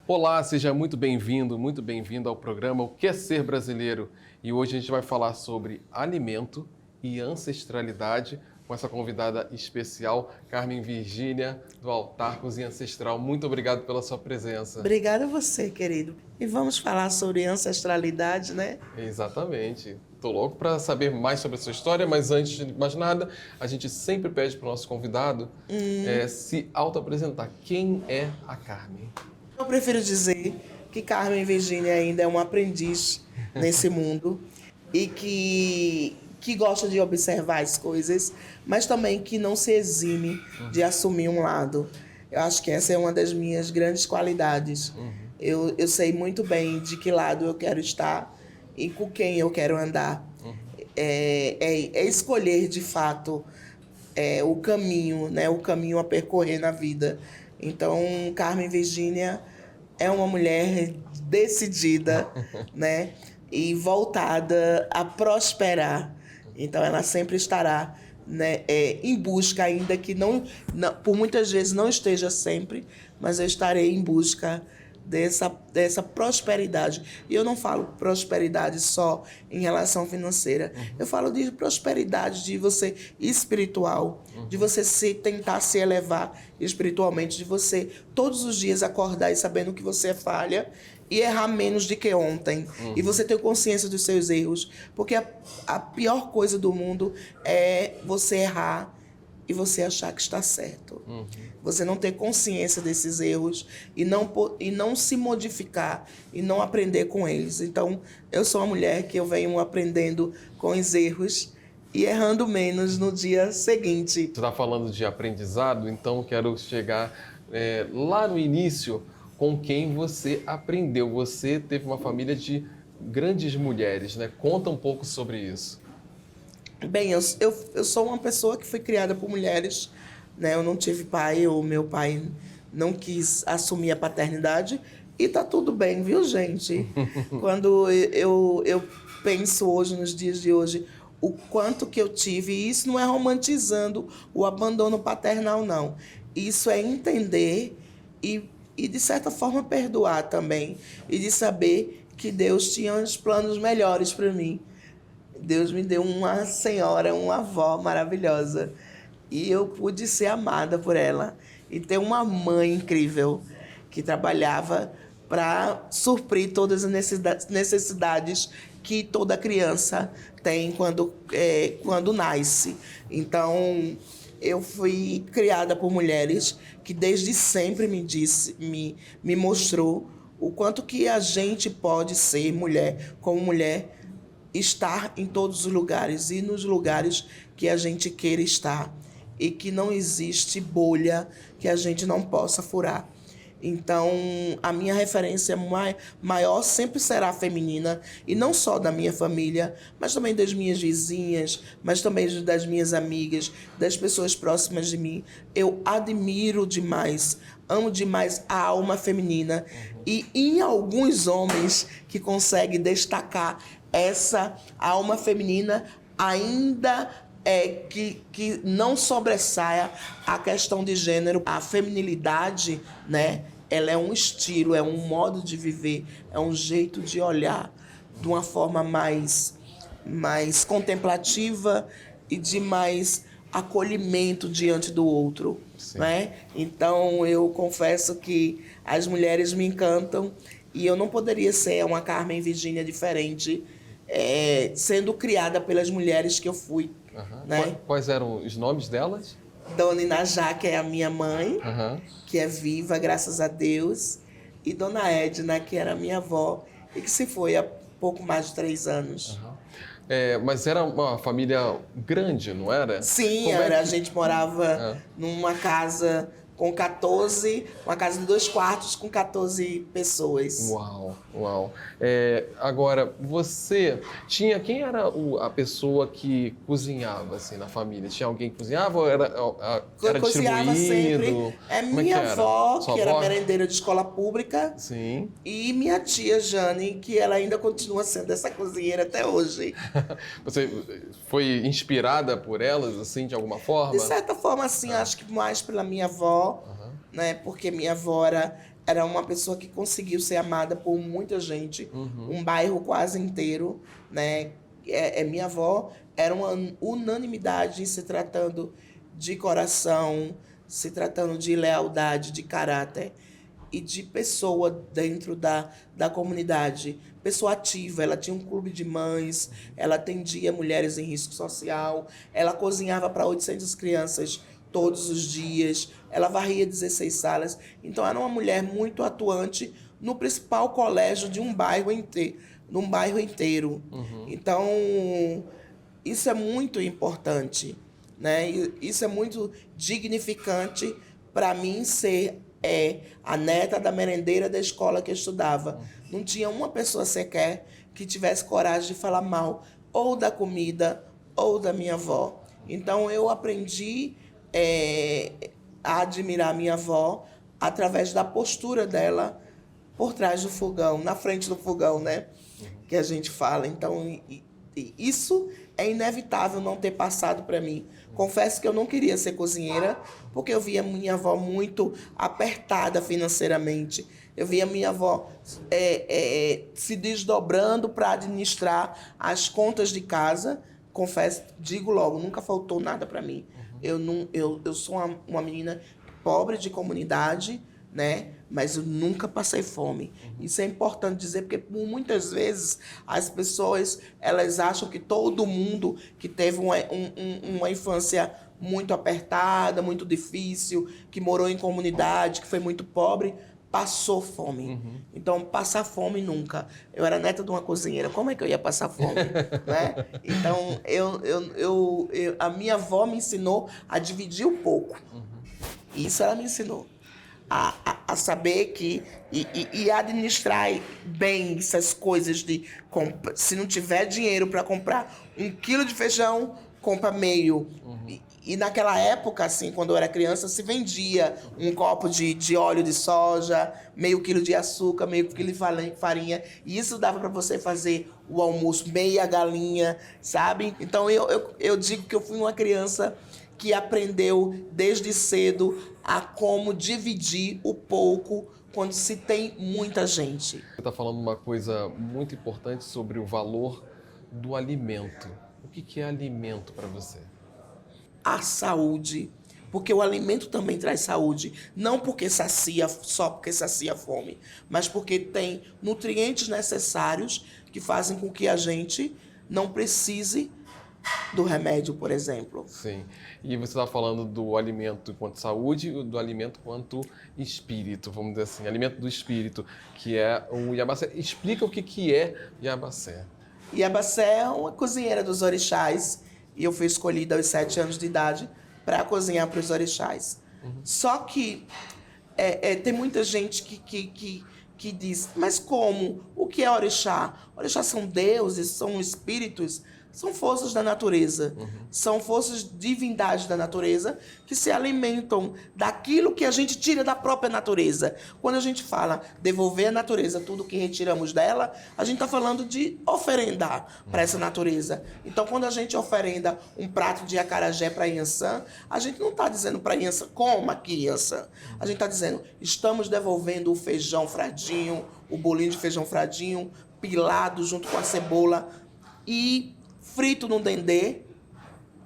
Olá, seja muito bem-vindo ao programa O que é Ser Brasileiro? E hoje a gente vai falar sobre alimento e ancestralidade com essa convidada especial, Carmen Virgínia, do Altar Cozinha Ancestral. Muito obrigado pela sua presença. Obrigada a você, querido. E vamos falar sobre ancestralidade, né? Exatamente. Estou louco para saber mais sobre a sua história, mas antes de mais nada, a gente sempre pede para o nosso convidado se auto-apresentar. Quem é a Carmen? Eu prefiro dizer que Carmen Virgínia ainda é um aprendiz nesse mundo e que gosta de observar as coisas, mas também que não se exime de assumir um lado. Eu acho que essa é uma das minhas grandes qualidades. Eu sei muito bem de que lado eu quero estar e com quem eu quero andar. É escolher, de fato, o caminho, né? O caminho a percorrer na vida. Então, Carmen Virgínia é uma mulher decidida, né? E voltada a prosperar. Então, ela sempre estará, né, em busca, ainda que não, por muitas vezes não esteja sempre, mas eu estarei em busca dessa prosperidade. E eu não falo prosperidade só em relação financeira. Eu falo de prosperidade de você espiritual, de você tentar se elevar espiritualmente, de você todos os dias acordar e sabendo que você é falha e errar menos do que ontem. E você ter consciência dos seus erros. Porque a pior coisa do mundo é você errar e você achar que está certo. Você não ter consciência desses erros e não se modificar e não aprender com eles. Então, eu sou uma mulher que eu venho aprendendo com os erros e errando menos no dia seguinte. Você está falando de aprendizado, então quero chegar lá no início com quem você aprendeu. Você teve uma família de grandes mulheres, né? Conta um pouco sobre isso. Bem, eu sou uma pessoa que foi criada por mulheres, né? Eu não tive pai, o meu pai não quis assumir a paternidade e tá tudo bem, viu, gente? Quando eu penso hoje, nos dias de hoje, o quanto que eu tive, e isso não é romantizando o abandono paternal, não. Isso é entender e de certa forma, perdoar também. E de saber que Deus tinha uns planos melhores para mim. Deus me deu uma senhora, uma avó maravilhosa. E eu pude ser amada por ela. E ter uma mãe incrível que trabalhava para suprir todas as necessidades que toda criança tem quando nasce. Então, eu fui criada por mulheres que desde sempre me mostrou o quanto que a gente pode ser mulher, como mulher, estar em todos os lugares e nos lugares que a gente queira estar e que não existe bolha que a gente não possa furar. Então, a minha referência maior sempre será feminina, e não só da minha família, mas também das minhas vizinhas, mas também das minhas amigas, das pessoas próximas de mim. Eu admiro demais, amo demais a alma feminina, e em alguns homens que conseguem destacar essa alma feminina, ainda que não sobressaia a questão de gênero. A feminilidade, né? Ela é um estilo, é um modo de viver, é um jeito de olhar de uma forma mais contemplativa e de mais acolhimento diante do outro, né? Então, eu confesso que as mulheres me encantam e eu não poderia ser uma Carmen Virgínia diferente, sendo criada pelas mulheres que eu fui. Né? Quais eram os nomes delas? Dona Inajá, que é a minha mãe, que é viva, graças a Deus. E Dona Edna, que era a minha avó, e que se foi há pouco mais de 3 anos. Mas era uma família grande, não era? Sim, a gente morava numa casa com 14, uma casa de 2 quartos com 14 pessoas. Uau. Agora, você tinha... Quem era a pessoa que cozinhava, assim, na família? Tinha alguém que cozinhava ou era cozinhava distribuído? sempre. Minha avó, que era avó? merendeira de escola pública. Sim. E minha tia Jane, que ela ainda continua sendo essa cozinheira até hoje. Você foi inspirada por elas, assim, de alguma forma? De certa forma, assim, acho que mais pela minha avó, né? Porque minha avó era uma pessoa que conseguiu ser amada por muita gente, um bairro quase inteiro, né? Minha avó era uma unanimidade se tratando de coração, se tratando de lealdade, de caráter e de pessoa dentro da comunidade. Pessoa ativa, ela tinha um clube de mães, ela atendia mulheres em risco social, ela cozinhava para 800 crianças todos os dias, ela varria 16 salas. Então era uma mulher muito atuante no principal colégio de um bairro inteiro, num bairro inteiro. Então, isso é muito importante, né? Isso é muito dignificante para mim ser a neta da merendeira da escola que eu estudava. Não tinha uma pessoa sequer que tivesse coragem de falar mal ou da comida ou da minha avó. Então eu aprendi a admirar minha avó através da postura dela por trás do fogão, na frente do fogão, né? Que a gente fala. Então, isso é inevitável não ter passado para mim. Confesso que eu não queria ser cozinheira, porque eu via minha avó muito apertada financeiramente. Eu via minha avó se desdobrando para administrar as contas de casa. Confesso, digo logo, nunca faltou nada para mim. Eu sou uma menina pobre de comunidade, né? Mas eu nunca passei fome. Isso é importante dizer, porque muitas vezes as pessoas elas acham que todo mundo que teve uma infância muito apertada, muito difícil, que morou em comunidade, que foi muito pobre, passou fome. Então, passar fome nunca. Eu era neta de uma cozinheira, como é que eu ia passar fome? Né? Então, a minha avó me ensinou a dividir um pouco. Isso ela me ensinou. A saber que e administrar bem essas coisas de se não tiver dinheiro para comprar 1 quilo de feijão, compra meio. E naquela época, assim, quando eu era criança, se vendia um copo de óleo de soja, meio quilo de açúcar, meio quilo de farinha. E isso dava para você fazer o almoço, meia galinha, sabe? Então eu digo que eu fui uma criança que aprendeu desde cedo a como dividir o pouco quando se tem muita gente. Você está falando uma coisa muito importante sobre o valor do alimento. O que é alimento para você? A saúde, porque o alimento também traz saúde, não porque sacia, só porque sacia a fome, mas porque tem nutrientes necessários que fazem com que a gente não precise do remédio, por exemplo. Sim. E você está falando do alimento quanto saúde e do alimento quanto espírito, vamos dizer assim, alimento do espírito, que é o Iabacé. Explica o que é Iabacé. Iabacé é uma cozinheira dos orixás e eu fui escolhida aos 7 anos de idade para cozinhar para os orixás. Só que tem muita gente que diz, mas como? O que é orixá? Orixás são deuses, são espíritos, são forças da natureza. São forças divindades da natureza que se alimentam daquilo que a gente tira da própria natureza. Quando a gente fala devolver à natureza tudo que retiramos dela, a gente está falando de oferendar para essa natureza. Então, quando a gente oferenda um prato de acarajé para Yansan, a gente não está dizendo para Yansan, coma aqui, Yansan. A gente está dizendo, estamos devolvendo o feijão fradinho, o bolinho de feijão fradinho, pilado junto com a cebola e frito no dendê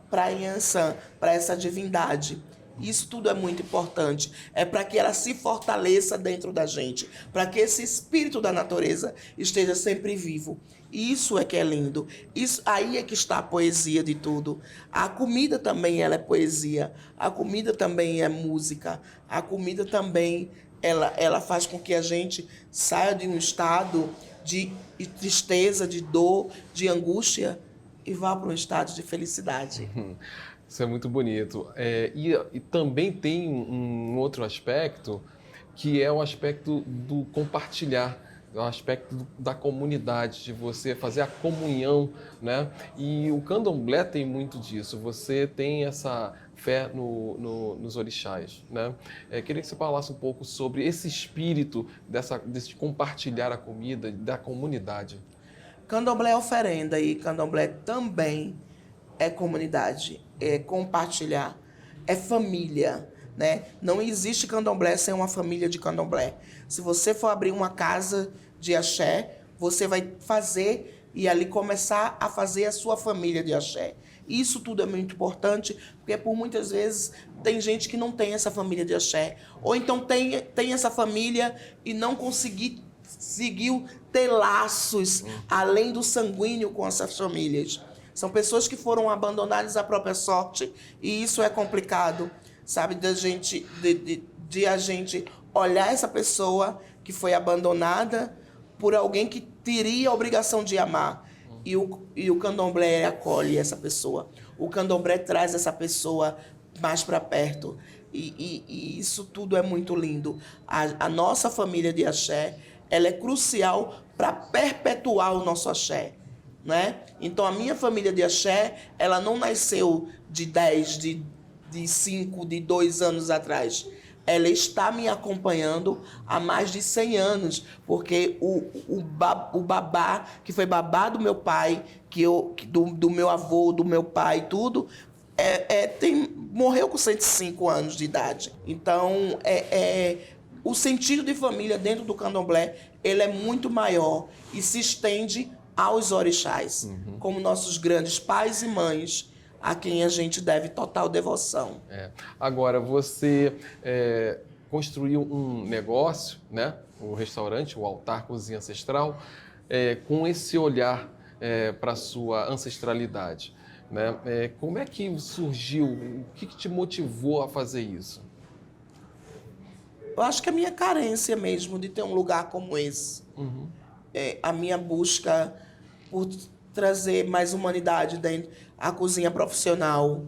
para Yansan, para essa divindade. Isso tudo é muito importante. É para que ela se fortaleça dentro da gente, para que esse espírito da natureza esteja sempre vivo. Isso é que é lindo. Isso aí é que está a poesia de tudo. A comida também ela é poesia. A comida também é música. A comida também ela faz com que a gente saia de um estado de tristeza, de dor, de angústia e vá para um estado de felicidade. Isso é muito bonito. E também tem um outro aspecto, que é o aspecto do compartilhar, o aspecto da comunidade, de você fazer a comunhão, né? E o candomblé tem muito disso. Você tem essa fé nos orixás, né? Queria que você falasse um pouco sobre esse espírito desse compartilhar a comida da comunidade. Candomblé é oferenda e candomblé também é comunidade, é compartilhar, é família, né? Não existe candomblé sem uma família de candomblé. Se você for abrir uma casa de axé, você vai fazer e ali começar a fazer a sua família de axé. Isso tudo é muito importante, porque por muitas vezes tem gente que não tem essa família de axé. Ou então tem essa família e não conseguiu ter laços além do sanguíneo com essas famílias. São pessoas que foram abandonadas à própria sorte e isso é complicado, sabe? De a gente olhar essa pessoa que foi abandonada por alguém que teria a obrigação de amar. E o candomblé acolhe essa pessoa. O candomblé traz essa pessoa mais para perto. E isso tudo é muito lindo. A nossa família de axé, ela é crucial para perpetuar o nosso axé, né? Então, a minha família de axé, ela não nasceu de 10, de 5, de 2 anos atrás. Ela está me acompanhando há mais de 100 anos, porque o babá, que foi babá do meu pai, do meu avô, do meu pai, tudo, morreu com 105 anos de idade. Então, o sentido de família dentro do candomblé, ele é muito maior e se estende aos orixás, como nossos grandes pais e mães, a quem a gente deve total devoção. Agora, você construiu um negócio, né? O restaurante, o Altar Cozinha Ancestral, com esse olhar para a sua ancestralidade, né? Como é que surgiu? O que te motivou a fazer isso? Eu acho que a minha carência mesmo de ter um lugar como esse. A minha busca por trazer mais humanidade dentro da cozinha profissional.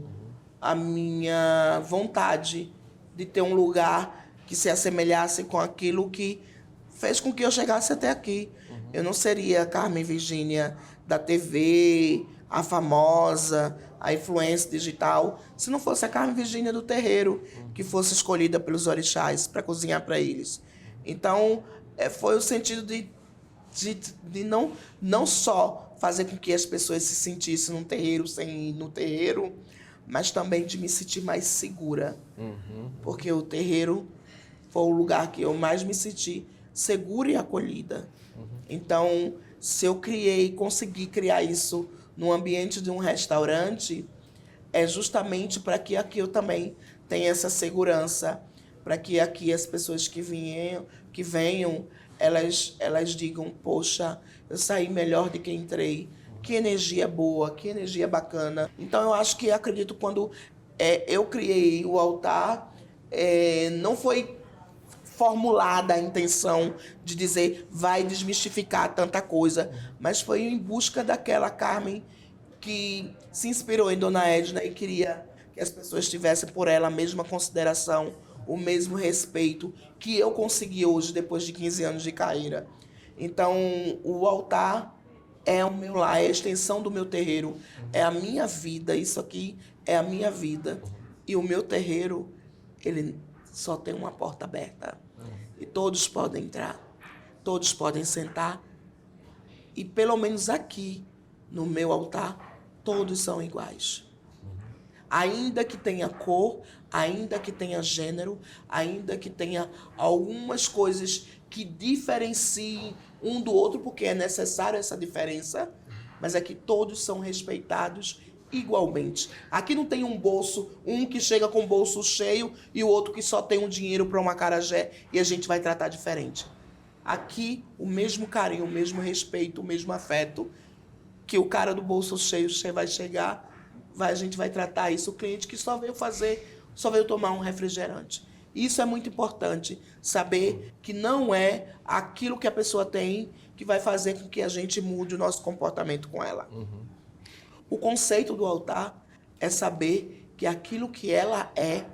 A minha vontade de ter um lugar que se assemelhasse com aquilo que fez com que eu chegasse até aqui. Eu não seria a Carmen Virgínia da TV, a famosa, a influência digital, se não fosse a Carmen Virgínia do terreiro, que fosse escolhida pelos orixás para cozinhar para eles. Então, foi o sentido de não só fazer com que as pessoas se sentissem num terreiro sem ir no terreiro, mas também de me sentir mais segura. Porque o terreiro foi o lugar que eu mais me senti segura e acolhida. Então, se eu consegui criar isso no ambiente de um restaurante, é justamente para que aqui eu também tenha essa segurança, para que aqui as pessoas que venham, elas digam, poxa, eu saí melhor do que entrei. Que energia boa, que energia bacana. Então, eu acho que, acredito, quando eu criei o altar, não foi formulada a intenção de dizer vai desmistificar tanta coisa, mas foi em busca daquela Carmen que se inspirou em Dona Edna e queria que as pessoas tivessem por ela a mesma consideração, o mesmo respeito que eu consegui hoje, depois de 15 anos de carreira. Então, o altar é o meu lar, é a extensão do meu terreiro, é a minha vida, isso aqui é a minha vida. E o meu terreiro, ele só tem uma porta aberta. E todos podem entrar, todos podem sentar. E pelo menos aqui, no meu altar, todos são iguais. Ainda que tenha cor, ainda que tenha gênero, ainda que tenha algumas coisas que diferenciem um do outro, porque é necessário essa diferença, mas é que todos são respeitados igualmente. Aqui não tem um bolso, um que chega com o bolso cheio e o outro que só tem um dinheiro para uma acarajé e a gente vai tratar diferente. Aqui, o mesmo carinho, o mesmo respeito, o mesmo afeto, que o cara do bolso cheio vai chegar, a gente vai tratar isso. O cliente que só veio tomar um refrigerante. Isso é muito importante, saber que não é aquilo que a pessoa tem que vai fazer com que a gente mude o nosso comportamento com ela. O conceito do altar é saber que aquilo que ela é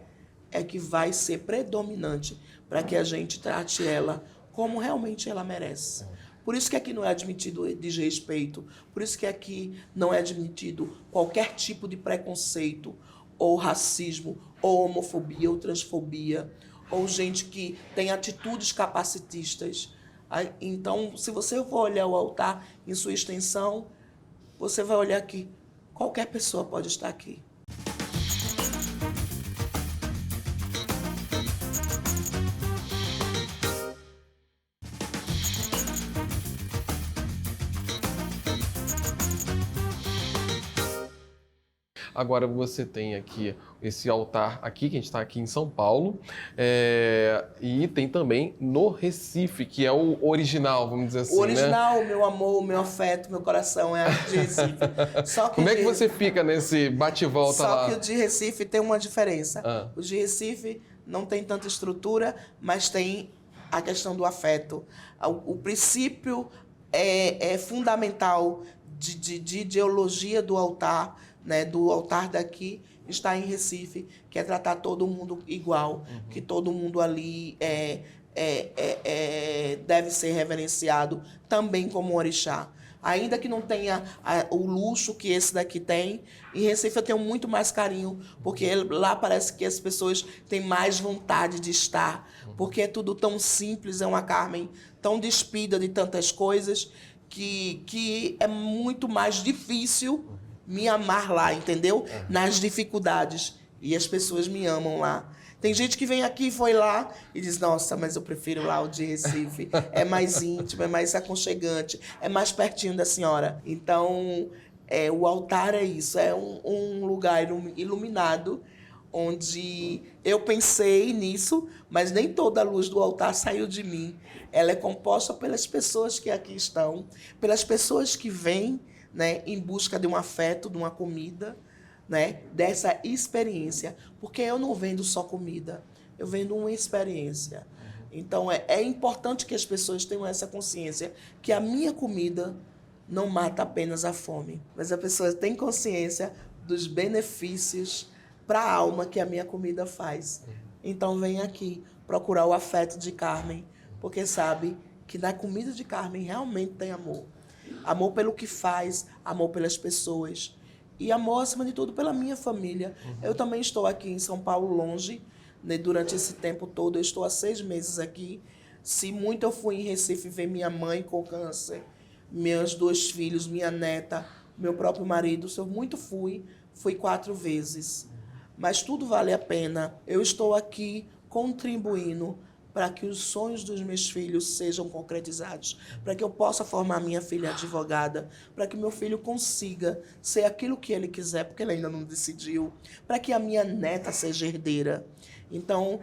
que vai ser predominante para que a gente trate ela como realmente ela merece. Por isso que aqui não é admitido desrespeito, por isso que aqui não é admitido qualquer tipo de preconceito, ou racismo, ou homofobia, ou transfobia, ou gente que tem atitudes capacitistas. Então, se você for olhar o altar em sua extensão, você vai olhar que qualquer pessoa pode estar aqui. Agora você tem aqui esse altar aqui, que a gente está aqui em São Paulo, e tem também no Recife, que é o original, vamos dizer assim, O original, né? o meu amor, o meu afeto, meu coração é aqui de Recife. Só que Como é que você fica nesse bate-volta lá? Só que o de Recife tem uma diferença. Ah. O de Recife não tem tanta estrutura, mas tem a questão do afeto. O princípio é fundamental de ideologia do altar, né, do altar daqui, está em Recife, que é tratar todo mundo igual, que todo mundo ali deve ser reverenciado também como orixá. Ainda que não tenha o luxo que esse daqui tem, em Recife eu tenho muito mais carinho, porque lá parece que as pessoas têm mais vontade de estar, porque é tudo tão simples, é uma Carmen tão despida de tantas coisas, que é muito mais difícil me amar lá, entendeu? Nas dificuldades. E as pessoas me amam lá. Tem gente que vem aqui, foi lá e diz, nossa, mas eu prefiro lá o de Recife. É mais íntimo, é mais aconchegante, é mais pertinho da senhora. Então, o altar é isso, é um lugar iluminado, onde eu pensei nisso, mas nem toda a luz do altar saiu de mim. Ela é composta pelas pessoas que aqui estão, pelas pessoas que vêm, né, em busca de um afeto, de uma comida, né, dessa experiência. Porque eu não vendo só comida, eu vendo uma experiência. Então, é importante que as pessoas tenham essa consciência que a minha comida não mata apenas a fome, mas a pessoa tem consciência dos benefícios para a alma que a minha comida faz. Então, vem aqui procurar o afeto de Carmen, porque sabe que na comida de Carmen realmente tem amor. Amor pelo que faz, amor pelas pessoas. E amor, acima de tudo, pela minha família. Eu também estou aqui em São Paulo, longe, né? Durante esse tempo todo. Eu estou há 6 meses aqui. Se muito, eu fui em Recife ver minha mãe com câncer, meus 2 filhos, minha neta, meu próprio marido. Se eu muito fui 4 vezes. Mas tudo vale a pena. Eu estou aqui contribuindo para que os sonhos dos meus filhos sejam concretizados, para que eu possa formar minha filha advogada, para que meu filho consiga ser aquilo que ele quiser, porque ele ainda não decidiu, para que a minha neta seja herdeira. Então,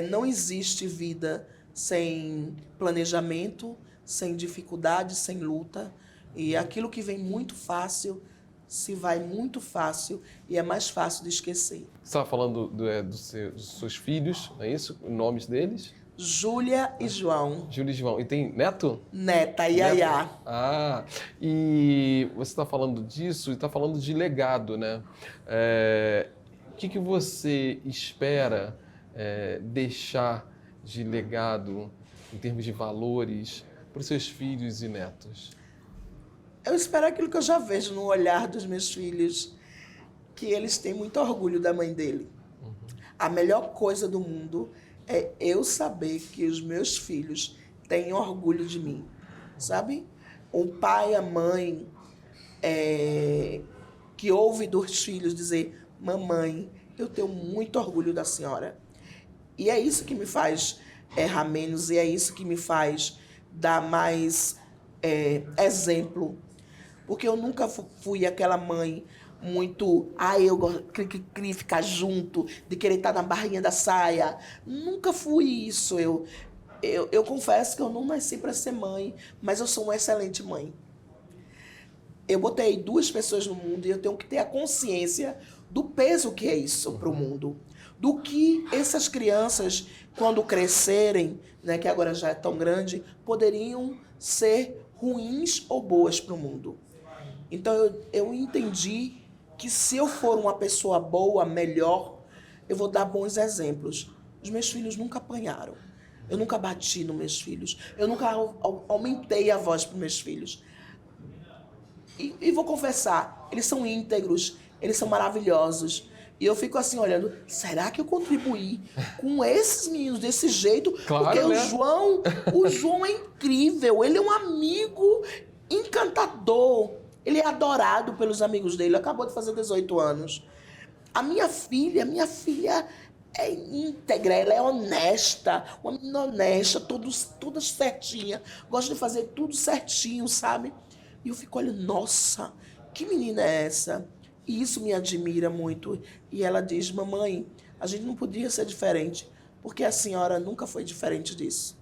não existe vida sem planejamento, sem dificuldade, sem luta, e aquilo que vem muito fácil se vai muito fácil e é mais fácil de esquecer. Você estava falando dos seus filhos, é isso? Os nomes deles? Júlia e João. Júlia e João. E tem neto? Neta, Yaya. Ah, e você está falando disso e está falando de legado, né? O que você espera deixar de legado em termos de valores para os seus filhos e netos? Eu espero aquilo que eu já vejo no olhar dos meus filhos, que eles têm muito orgulho da mãe dele. A melhor coisa do mundo é eu saber que os meus filhos têm orgulho de mim, sabe? O pai, a mãe, que ouve dos filhos dizer, mamãe, eu tenho muito orgulho da senhora. E é isso que me faz errar menos, e é isso que me faz dar mais exemplo. Porque eu nunca fui aquela mãe muito, eu queria ficar junto, de querer estar na barrinha da saia. Nunca fui isso. Eu confesso que eu não nasci para ser mãe, mas eu sou uma excelente mãe. Eu botei 2 pessoas no mundo e eu tenho que ter a consciência do peso que é isso para o mundo. Do que essas crianças, quando crescerem, né, que agora já é tão grande, poderiam ser ruins ou boas para o mundo. Então eu entendi que se eu for uma pessoa boa, melhor, eu vou dar bons exemplos. Os meus filhos nunca apanharam. Eu nunca bati nos meus filhos. Eu nunca aumentei a voz para os meus filhos. E vou confessar, eles são íntegros, eles são maravilhosos. E eu fico assim olhando, será que eu contribuí com esses meninos desse jeito? Claro, porque né? o João é incrível, ele é um amigo encantador. Ele é adorado pelos amigos dele, acabou de fazer 18 anos. A minha filha é íntegra, ela é honesta, uma menina honesta, toda certinha. Gosta de fazer tudo certinho, sabe? E eu fico olhando, nossa, que menina é essa? E isso me admira muito. E ela diz, mamãe, a gente não podia ser diferente, porque a senhora nunca foi diferente disso.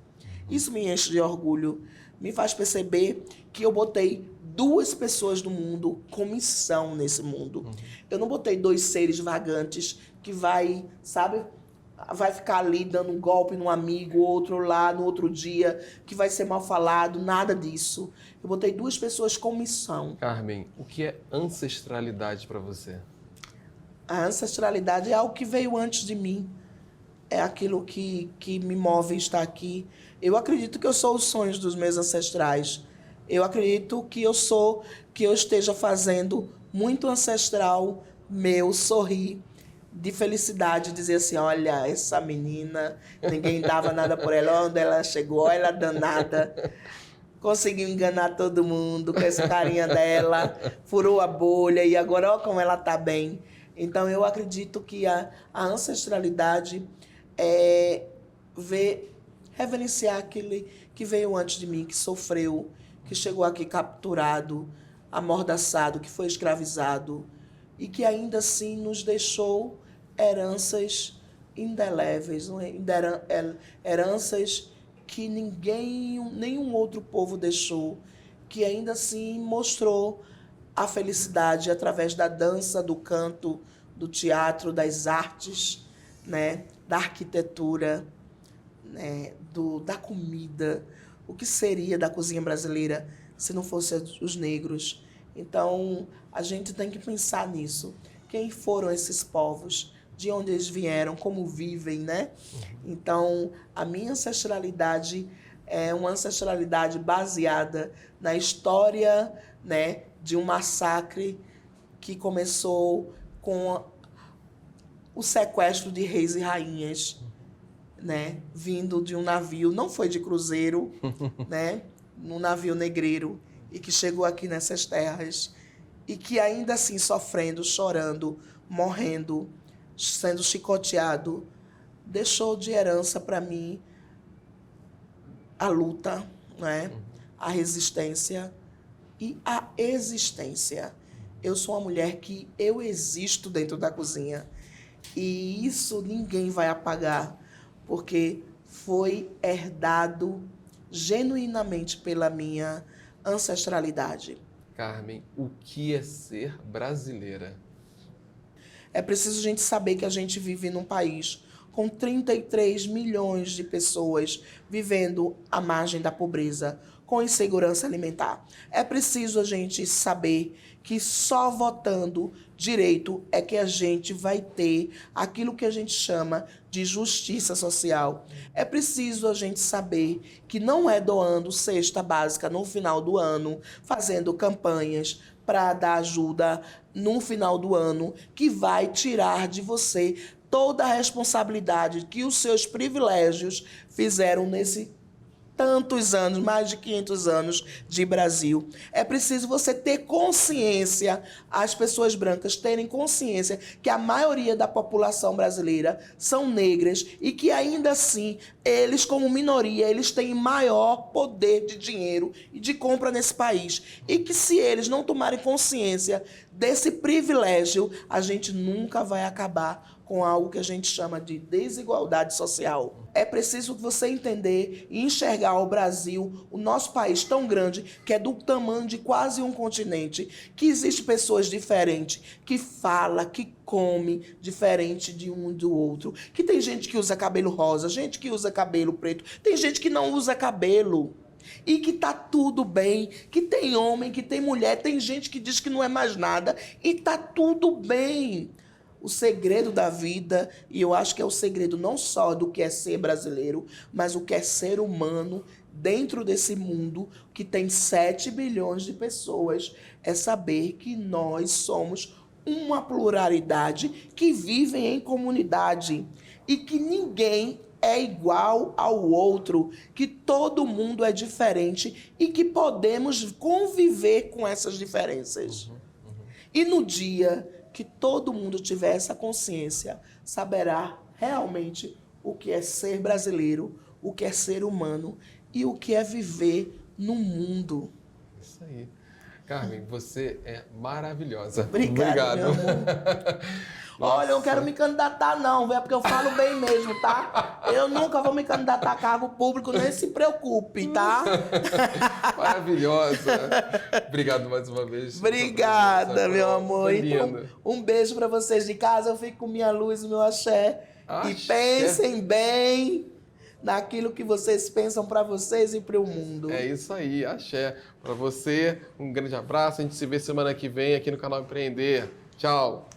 Isso me enche de orgulho, me faz perceber que eu botei 2 pessoas do mundo com missão nesse mundo. Eu não botei 2 seres vagantes que vai ficar ali dando um golpe num amigo, outro lá no outro dia, que vai ser mal falado, nada disso. Eu botei 2 pessoas com missão. Carmen, o que é ancestralidade para você? A ancestralidade é algo que veio antes de mim. É aquilo que me move a estar aqui. Eu acredito que eu sou os sonhos dos meus ancestrais. Eu acredito que eu esteja fazendo muito ancestral meu sorrir de felicidade, dizer assim, olha, essa menina, ninguém dava nada por ela, olha onde ela chegou, olha ela danada. Conseguiu enganar todo mundo com essa carinha dela, furou a bolha e agora olha como ela está bem. Então eu acredito que a ancestralidade é reverenciar aquele que veio antes de mim, que sofreu, que chegou aqui capturado, amordaçado, que foi escravizado e que ainda assim nos deixou heranças indeléveis, heranças que nenhum outro povo deixou, que ainda assim mostrou a felicidade através da dança, do canto, do teatro, das artes, né, da arquitetura, né, da comida. O que seria da cozinha brasileira se não fossem os negros? Então, a gente tem que pensar nisso. Quem foram esses povos? De onde eles vieram? Como vivem, né? Então, a minha ancestralidade é uma ancestralidade baseada na história, né, de um massacre que começou com o sequestro de reis e rainhas, né, vindo de um navio, não foi de cruzeiro, né, num navio negreiro, e que chegou aqui nessas terras, e que ainda assim sofrendo, chorando, morrendo, sendo chicoteado, deixou de herança para mim a luta, né, a resistência e a existência. Eu sou uma mulher que eu existo dentro da cozinha, e isso ninguém vai apagar, porque foi herdado genuinamente pela minha ancestralidade. Carmen, o que é ser brasileira? É preciso a gente saber que a gente vive num país com 33 milhões de pessoas vivendo à margem da pobreza, com insegurança alimentar. É preciso a gente saber que só votando direito é que a gente vai ter aquilo que a gente chama de justiça social. É preciso a gente saber que não é doando cesta básica no final do ano, fazendo campanhas para dar ajuda no final do ano, que vai tirar de você toda a responsabilidade que os seus privilégios fizeram nesse tantos anos, mais de 500 anos de Brasil. É preciso você ter consciência, as pessoas brancas terem consciência que a maioria da população brasileira são negras e que ainda assim, eles como minoria, eles têm maior poder de dinheiro e de compra nesse país. E que se eles não tomarem consciência desse privilégio, a gente nunca vai acabar com algo que a gente chama de desigualdade social. É preciso você entender e enxergar o Brasil, o nosso país tão grande, que é do tamanho de quase um continente, que existem pessoas diferentes, que fala, que come diferente de um e do outro, que tem gente que usa cabelo rosa, gente que usa cabelo preto, tem gente que não usa cabelo. E que tá tudo bem, que tem homem, que tem mulher, tem gente que diz que não é mais nada, e tá tudo bem. O segredo da vida, e eu acho que é o segredo não só do que é ser brasileiro, mas o que é ser humano dentro desse mundo que tem 7 bilhões de pessoas, é saber que nós somos uma pluralidade que vivem em comunidade e que ninguém é igual ao outro, que todo mundo é diferente e que podemos conviver com essas diferenças. E no dia que todo mundo tiver essa consciência, saberá realmente o que é ser brasileiro, o que é ser humano e o que é viver no mundo. Isso aí. Carmen, você é maravilhosa. Obrigada, Obrigado. meu amor. Olha, eu não quero me candidatar não, é porque eu falo bem mesmo, tá? Eu nunca vou me candidatar a cargo público, nem se preocupe, tá? Maravilhosa. Obrigado mais uma vez. Obrigada, meu amor. Foi Então, lindo. um beijo pra vocês de casa. Eu fico com minha luz, meu axé. E Axé. pensem bem naquilo que vocês pensam pra vocês e pro mundo. É isso aí, axé. Para você, um grande abraço. A gente se vê semana que vem aqui no canal Empreender. Tchau.